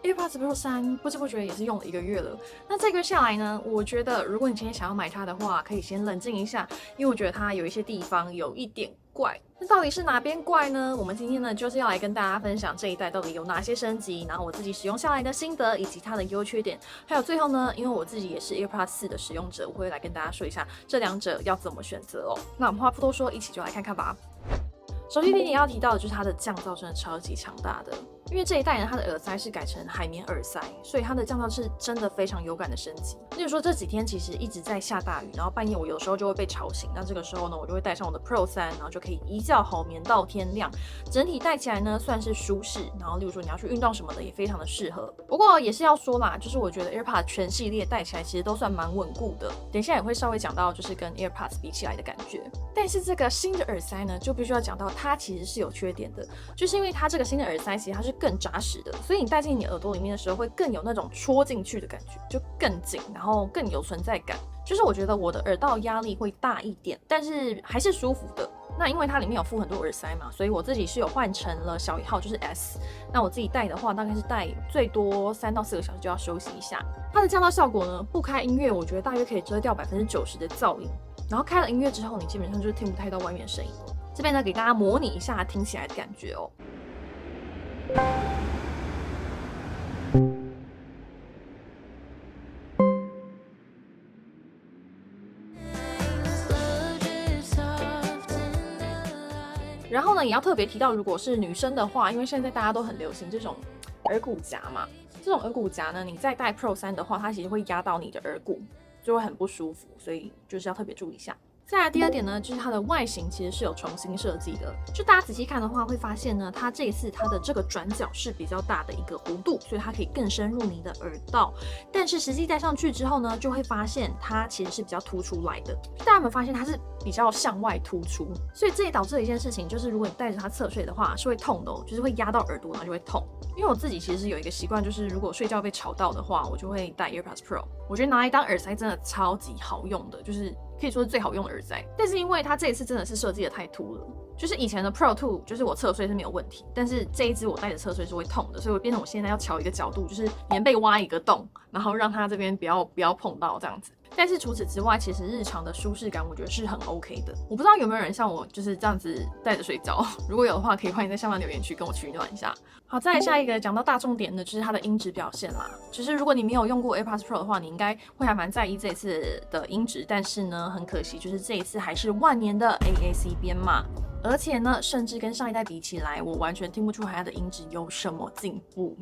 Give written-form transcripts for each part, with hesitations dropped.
AirPods Pro 3不知不觉也是用了1个月了。那这个月下来呢，我觉得如果你今天想要买它的话，可以先冷静一下，因为我觉得它有一些地方有一点怪。那到底是哪边怪呢？我们今天呢就是要来跟大家分享这一代到底有哪些升级，然后我自己使用下来的心得以及它的优缺点，还有最后呢，因为我自己也是 AirPods 4的使用者，我会来跟大家说一下这两者要怎么选择哦。那我们话不多说，一起就来看看吧。首先第一点要提到的就是它的降噪真的超级强大的，因为这一代呢，它的耳塞是改成海绵耳塞，所以它的降噪是真的非常有感的升级。例如说这几天其实一直在下大雨，然后半夜我有时候就会被吵醒，那这个时候呢，我就会带上我的 Pro 3，然后就可以一觉好眠到天亮。整体戴起来呢算是舒适，然后例如说你要去运动什么的也非常的适合。不过也是要说啦，就是我觉得 AirPods 全系列戴起来其实都算蛮稳固的，等一下也会稍微讲到就是跟 AirPods 比起来的感觉。但是这个新的耳塞呢，就必须要讲到它其实是有缺点的，就是因为它这个新的耳塞其实它是更扎实的，所以你戴进你耳朵里面的时候会更有那种戳进去的感觉，就更紧，然后更有存在感。就是我觉得我的耳道压力会大一点，但是还是舒服的。那因为它里面有附很多耳塞嘛，所以我自己是有换成了小一号，就是 S。那我自己戴的话，大概是戴最多3到4个小时就要休息一下。它的降噪效果呢，不开音乐，我觉得大约可以遮掉90%的噪音。然后开了音乐之后，你基本上就是听不太到外面的声音了。这边呢，给大家模拟一下听起来的感觉哦。然后呢，也要特别提到，如果是女生的话，因为现在大家都很流行这种耳骨夹嘛，这种耳骨夹呢，你再戴 Pro 3的话，它其实会压到你的耳骨，就会很不舒服，所以就是要特别注意一下。再来第二点呢，就是它的外形其实是有重新设计的。就大家仔细看的话，会发现呢，它这一次它的这个转角是比较大的一个弧度，所以它可以更深入你的耳道。但是实际戴上去之后呢，就会发现它其实是比较凸出来的。大家有没有发现它是比较向外突出？所以这也导致了一件事情，就是如果你戴着它侧睡的话，是会痛的哦，就是会压到耳朵，然后就会痛。因为我自己其实是有一个习惯，就是如果睡觉被吵到的话，我就会戴 AirPods Pro。我觉得拿来当耳塞真的超级好用的，就是可以说是最好用的耳塞。但是因为它这一次真的是设计的太凸了，就是以前的 Pro 2就是我侧睡是没有问题，但是这一支我戴着侧睡是会痛的，所以我变成我现在要调一个角度，就是棉被挖一个洞，然后让它这边不要碰到这样子。但是除此之外，其实日常的舒适感我觉得是很 OK 的。我不知道有没有人像我就是这样子戴着睡觉，如果有的话，可以欢迎在下方留言区跟我取暖一下。好，再来下一个讲到大重点的就是它的音质表现啦。就是如果你没有用过 AirPods Pro 的话，你应该会还蛮在意这一次的音质，但是呢，很可惜，就是这一次还是万年的 AAC 编码。而且呢，甚至跟上一代比起来，我完全听不出来它的音质有什么进步。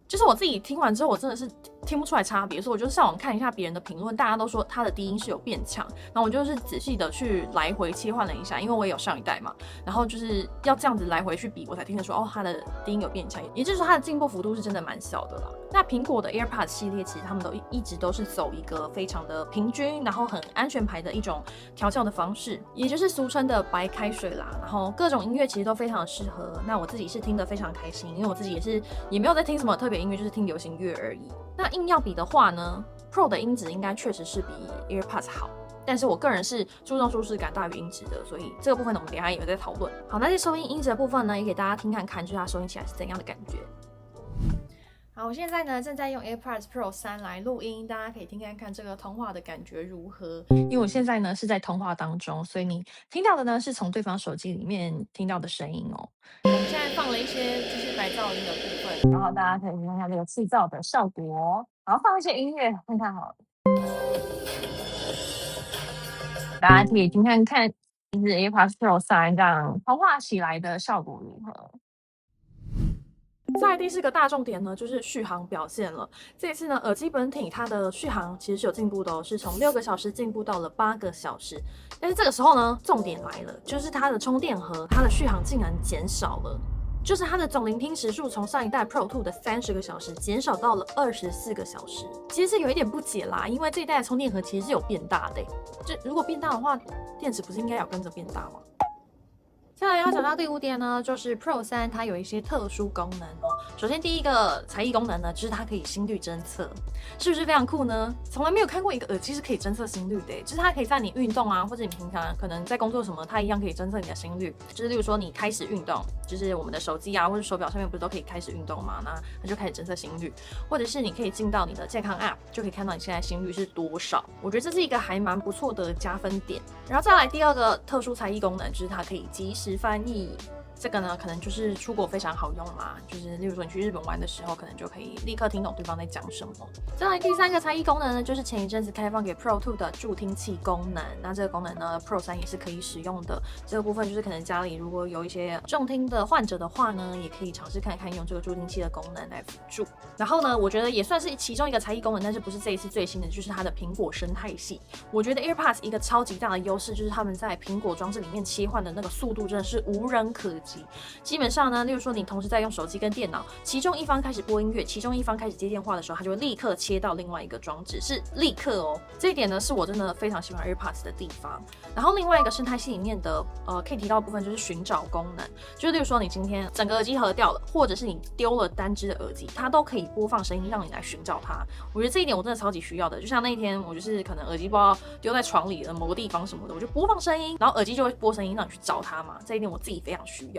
就是我自己听完之后，我真的是听不出来差别，所以我就上网看一下别人的评论，大家都说它的低音是有变强，然后我就是仔细的去来回切换了一下，因为我也有上一代嘛，然后就是要这样子来回去比，我才听得出哦，它的低音有变强，也就是说它的进步幅度是真的蛮小的啦。那苹果的 AirPods 系列其实他们都一直都是走一个非常的平均，然后很安全牌的一种调教的方式，也就是俗称的白开水啦。然后各种音乐其实都非常的适合。那我自己是听得非常开心，因为我自己也没有在听什么特别音乐，就是听流行乐而已。那硬要比的话呢 ，Pro 的音质应该确实是比 AirPods 好。但是我个人是注重舒适感大于音质的，所以这个部分呢，我们等一下也有在讨论。好，那在收音音质的部分呢，也给大家听看看，就是它收音起来是怎样的感觉。好，我现在呢正在用 AirPods Pro 3来录音，大家可以听看看这个通话的感觉如何。因为我现在呢是在通话当中，所以你听到的呢是从对方手机里面听到的声音哦。我们现在放了一些就是白噪音的部分，然后大家可以听看这个气噪的效果。然后放一些音乐看看好了，大家可以听看看，就是 AirPods Pro 3这样通话起来的效果如何。再来第4个大重点呢，就是续航表现了。这一次呢，耳机本体它的续航其实是有进步的哦，是从6个小时进步到了8个小时。但是这个时候呢，重点来了，就是它的充电盒，它的续航竟然减少了。就是它的总聆听时数从上一代 Pro 2的30个小时减少到了24个小时，其实是有一点不解啦，因为这一代的充电盒其实是有变大的，就如果变大的话，电池不是应该要跟着变大吗？再来要讲到第5点呢，就是 Pro 3它有一些特殊功能哦。首先第一个才艺功能呢，就是它可以心率侦测，是不是非常酷呢？从来没有看过一个耳机是可以侦测心率的，就是它可以在你运动啊，或者你平常可能在工作什么，它一样可以侦测你的心率。就是例如说你开始运动，就是我们的手机啊或者手表上面不是都可以开始运动嘛，那它就开始侦测心率，或者是你可以进到你的健康 App， 就可以看到你现在心率是多少。我觉得这是一个还蛮不错的加分点。然后再来第2个特殊才艺功能，就是它可以即时翻译。这个呢，可能就是出国非常好用啦，就是例如说你去日本玩的时候，可能就可以立刻听懂对方在讲什么。再来第3个才艺功能呢，就是前一阵子开放给 Pro 2的助听器功能。那这个功能呢 ，Pro 3也是可以使用的。这个部分就是可能家里如果有一些重听的患者的话呢，也可以尝试看看用这个助听器的功能来辅助。然后呢，我觉得也算是其中一个才艺功能，但是不是这一次最新的，就是它的苹果生态系。我觉得 AirPods 一个超级大的优势就是他们在苹果装置里面切换的那个速度真的是无人可及。基本上呢，例如说你同时在用手机跟电脑，其中一方开始播音乐，其中一方开始接电话的时候，它就会立刻切到另外一个装置，是立刻哦。这一点呢，是我真的非常喜欢 AirPods 的地方。然后另外一个生态系里面的可以提到的部分就是寻找功能，就是例如说你今天整个耳机盒掉了，或者是你丢了单只的耳机，它都可以播放声音让你来寻找它。我觉得这一点我真的超级需要的。就像那一天我就是可能耳机不知道丢在床里的某个地方什么的，我就播放声音，然后耳机就会播声音让你去找它嘛。这一点我自己非常需要。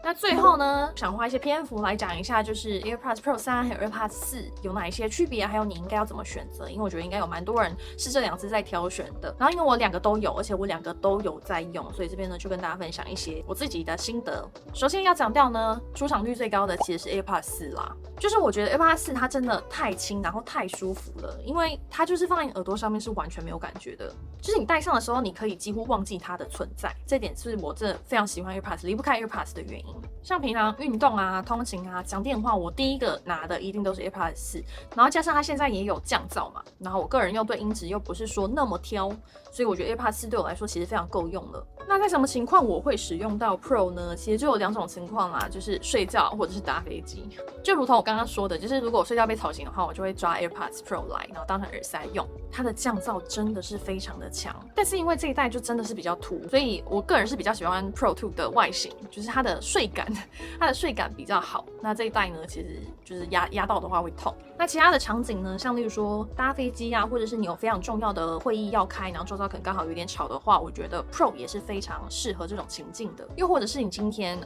那最后呢，想花一些篇幅来讲一下，就是 AirPods Pro 3还有 AirPods 4有哪一些区别，还有你应该要怎么选择。因为我觉得应该有蛮多人是这2只在挑选的。然后因为我2个都有，而且我2个都有在用，所以这边呢就跟大家分享一些我自己的心得。首先要讲掉呢，出场率最高的其实是 AirPods 4啦。就是我觉得 AirPods 4它真的太轻，然后太舒服了，因为它就是放在你耳朵上面是完全没有感觉的，就是你戴上的时候，你可以几乎忘记它的存在。这点是我真的非常喜欢 AirPods， 离不开 AirPods 的原因。像平常运动啊、通勤啊、讲电话，我第一个拿的一定都是 AirPods 4，然后加上它现在也有降噪嘛，然后我个人又对音质又不是说那么挑，所以我觉得 AirPods 4对我来说其实非常够用了。那在什么情况我会使用到 Pro 呢？其实就有2种情况啦，就是睡觉或者是搭飞机。就如同我刚刚说的，就是如果我睡觉被吵醒的话，我就会抓 AirPods Pro 来，然后当成耳塞用。它的降噪真的是非常的强，但是因为这一代就真的是比较凸，所以我个人是比较喜欢 Pro 2的外形，就是它的睡感比较好。那这一代呢，其实就是压到的话会痛。那其他的场景呢，像例如说搭飞机啊，或者是你有非常重要的会议要开，然后周遭可能刚好有点吵的话，我觉得 Pro 也是非常适合这种情境的。又或者是你今天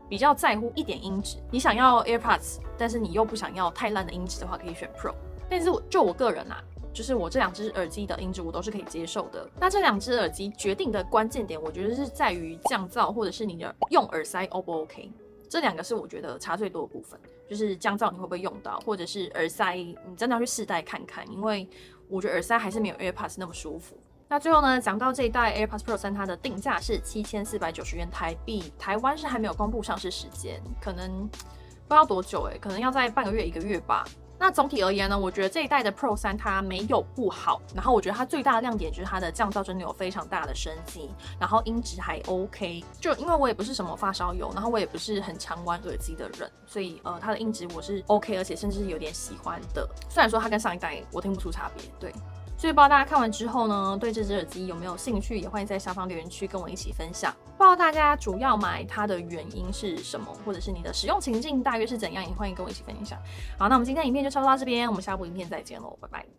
比较在乎一点音质，你想要 AirPods， 但是你又不想要太烂的音质的话，可以选 Pro。但是就我个人啊，就是我这2只耳机的音质我都是可以接受的。那这2只耳机决定的关键点，我觉得是在于降噪，或者是你的用耳塞 O 不 OK。这2个是我觉得差最多的部分，就是降噪你会不会用到，或者是耳塞你真的要去试戴看看，因为我觉得耳塞还是没有 AirPods 那么舒服。那最后呢，讲到这一代 AirPods Pro 3，它的定价是7490元台币，台湾是还没有公布上市时间，可能不知道多久可能要在半个月1个月吧。那总体而言呢，我觉得这一代的 Pro 3它没有不好，然后我觉得它最大的亮点就是它的降噪真的有非常大的升级，然后音质还 OK。就因为我也不是什么发烧友，然后我也不是很常玩耳机的人，所以它的音质我是 OK， 而且甚至是有点喜欢的。虽然说它跟上一代我听不出差别，对。所以不知道大家看完之后呢，对这只耳机有没有兴趣，也欢迎在下方留言区跟我一起分享。不知道大家主要买它的原因是什么，或者是你的使用情境大约是怎样，也欢迎跟我一起分享。好，那我们今天的影片就差不多到这边，我们下部影片再见喽，拜拜。